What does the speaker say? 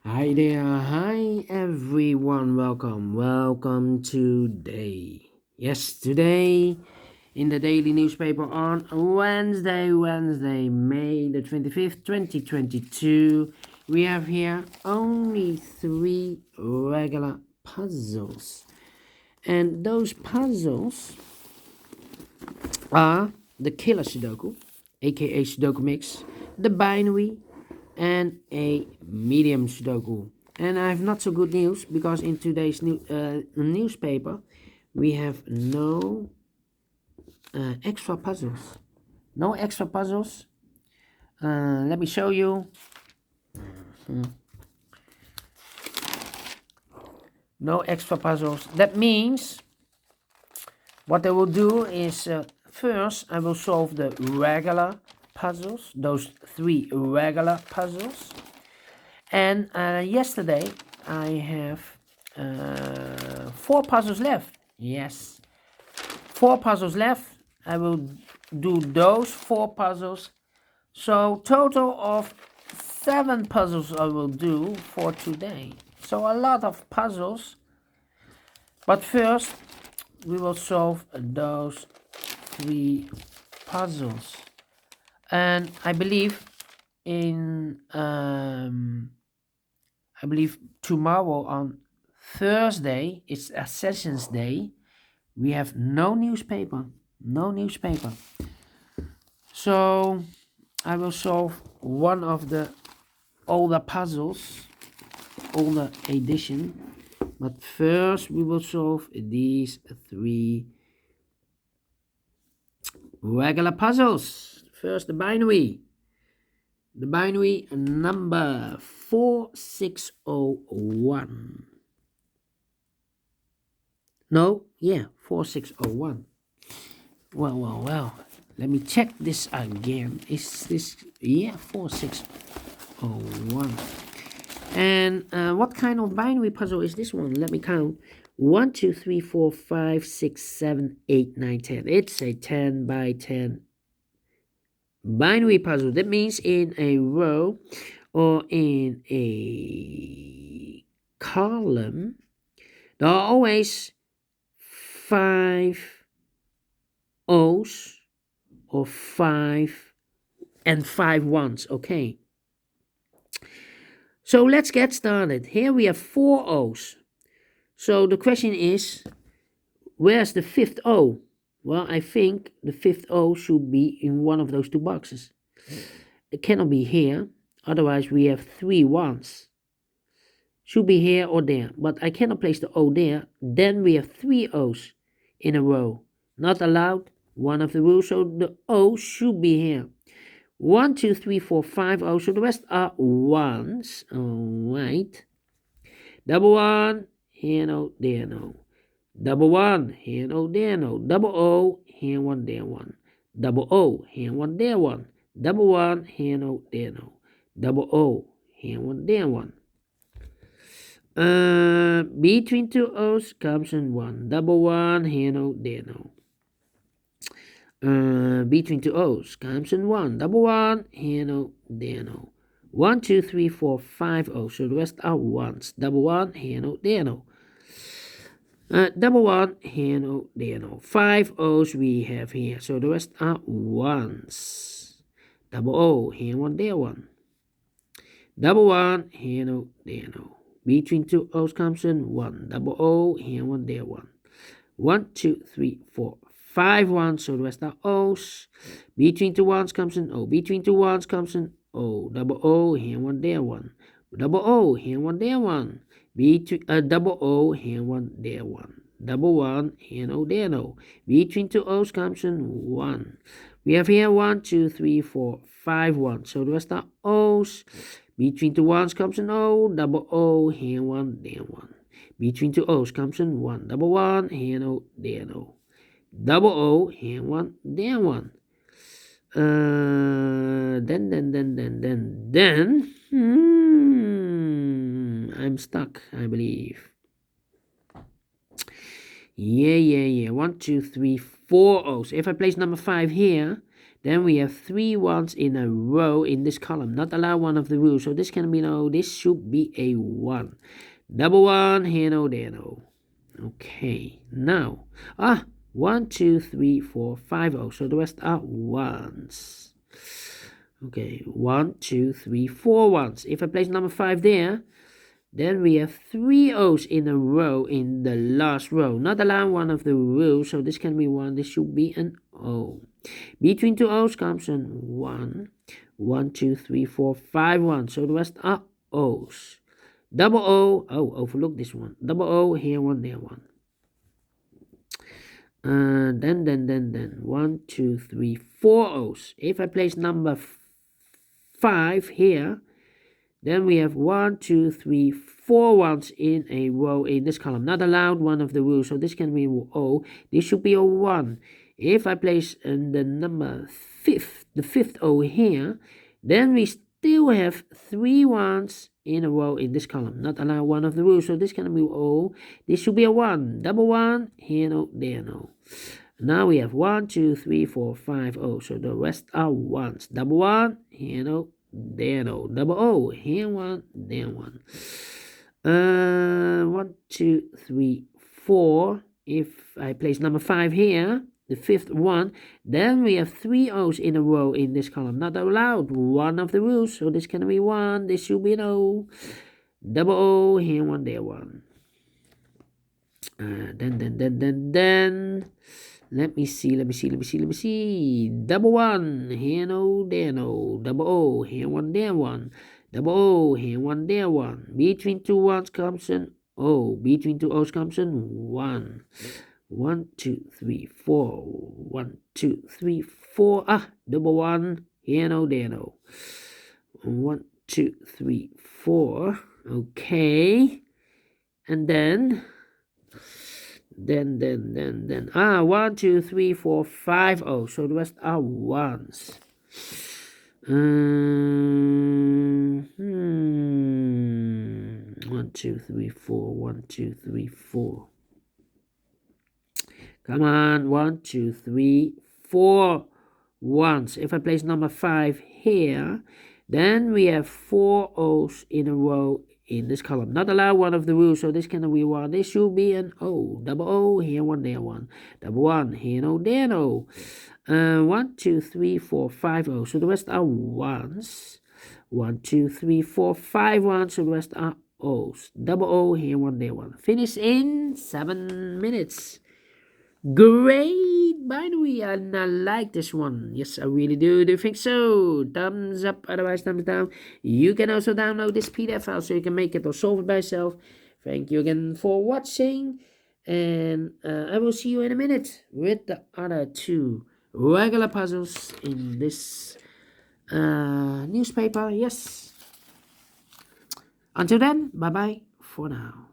Hi there, hi everyone, welcome today. Yes, today in the daily newspaper on Wednesday, May the 25th, 2022, we have here only 3 regular puzzles. And those puzzles are the killer Sudoku, aka Sudoku Mix, the binary, and a medium Sudoku. And I have not so good news because in today's newspaper we have no extra puzzles. No extra puzzles. Let me show you. No extra puzzles. That means what I will do is first I will solve the regular puzzles, those 3 regular puzzles. And yesterday I have 4 puzzles left. Yes, 4 puzzles left. I will do those 4 puzzles. So total of 7 puzzles I will do for today. So a lot of puzzles. But first we will solve those 3 puzzles. And I believe in tomorrow on Thursday, it's a sessions day. We have no newspaper. So I will solve one of the older puzzles, older edition. But first we will solve these 3 regular puzzles. First the binary. The binary number 4601. No, yeah, 4601. Well. Let me check this again. Is this, yeah, 4601. And what kind of binary puzzle is this one? Let me count. 1, 2, 3, 4, 5, 6, 7, 8, 9, 10. It's a 10 by 10 binary puzzle. That means in a row or in a column, there are always 5 O's or 5 and 5 ones. Okay. So let's get started. Here we have 4 O's. So the question is, where's the 5th O? Well, I think the 5th O should be in one of those 2 boxes. It cannot be here. Otherwise, we have 3 ones. Should be here or there. But I cannot place the O there. Then we have 3 O's in a row. Not allowed. One of the rules. So the O should be here. 1, 2, 3, 4, 5 O's. So the rest are ones. Alright. Double one. Here no, there no. Double one. Here no, there no. Double O. Here one, there one. Double O. Here one, there one. Double one. Here no, there no. Double O. Here one, there one. Between 2 O's comes in 1. Double one. Here no, there no. Between 2 O's comes in 1. Double one. Here no, there no. 1, 2, 3, 4, 5 O's. So the rest are ones. Double one. Here no, there no. Double one. Here no, there no. 5 O's we have here. So the rest are ones. Double O. Here one, there one. Double one. Here no, there no. Between 2 O's comes in 1. Double O. Here one, there one. 1, 2, 3, 4, 5 ones. So the rest are O's. Between 2 ones comes in O. Between 2 ones comes in O. Double O. Here one, there one. Double O. Here one, there one. Double O. Here one, there one. Double one. Here no, there no. Between 2 O's comes in 1. We have here 1, 2, 3, 4, 5 ones. So the rest are O's. Between 2 ones comes in O. Double O. Here one, there one. Between 2 O's comes in 1. Double one. Here no, there no. Double O. Here one, there one. Then. I'm stuck, I believe. Yeah. 1, 2, 3, 4 O's. If I place number 5 here, then we have 3 ones in a row in this column. Not allow one of the rules. So this can be no. This should be a 1. Double 1, here no, there no. Okay, now 1, 2, 3, 4, 5, oh. So the rest are ones. Okay, 1, 2, 3, 4 ones. If I place number 5 there, then we have 3 O's in a row in the last row. Not allowing one of the rules, so this can be 1. This should be an O. Between 2 O's comes an 1. 1, 2, 3, 4, 5 1. So the rest are O's. Double O. Oh, overlook this one. Double O, here 1, there 1. Then 1, 2, 3, 4 O's. If I place number 5 here, then we have 1, 2, 3, 4 ones in a row in this column. Not allowed one of the rules, so this can be O. This should be a 1. If I place the number 5th, the 5th O here, then we still have 3 ones in a row in this column. Not allowed one of the rules, so this can be O. This should be a 1. Double 1, here no, there no. Now we have 1, 2, 3, 4, 5 O. So the rest are ones. Double 1, here no, there no. Double O, here 1, there 1. 1, 2, 3, 4. If I place number 5 here, the 5th one, then we have 3 O's in a row in this column. Not allowed one of the rules, so this can be 1. This should be an O. Double O, here 1, there 1. Then. Let me see. Double 1, here no, there no. Double O, here 1, there 1. Double O, here 1, there 1. Between 2 ones comes an O. Between 2 O's comes an 1. 1, 2, 3, 4. 1, 2, 3, 4. Double 1, here no, there no. 1, 2, 3, 4. Okay. And then 1, 2, 3, 4, 5 O. So the rest are ones. 1, 2, 3, 4. 1, 2, 3, 4. Come on, 1, 2, 3, 4 ones. If I place number 5 here, then we have 4 O's in a row in this column. Not allowed one of the rules, so this can be 1. This should be an O. Double O, here 1, there 1. Double 1, here no, there no. 1, 2, 3, 4, 5 O's. So the rest are ones. 1, 2, 3, 4, 5 ones. So the rest are O's. Double O, here 1, there 1. Finish in 7 minutes. Great binary, and I like this one. Yes, I really do. Do you think so? Thumbs up, otherwise thumbs down. You can also download this PDF file so you can make it or solve it by yourself. Thank you again for watching, and I will see you in a minute with the other 2 regular puzzles in this newspaper. Yes. Until then, bye bye for now.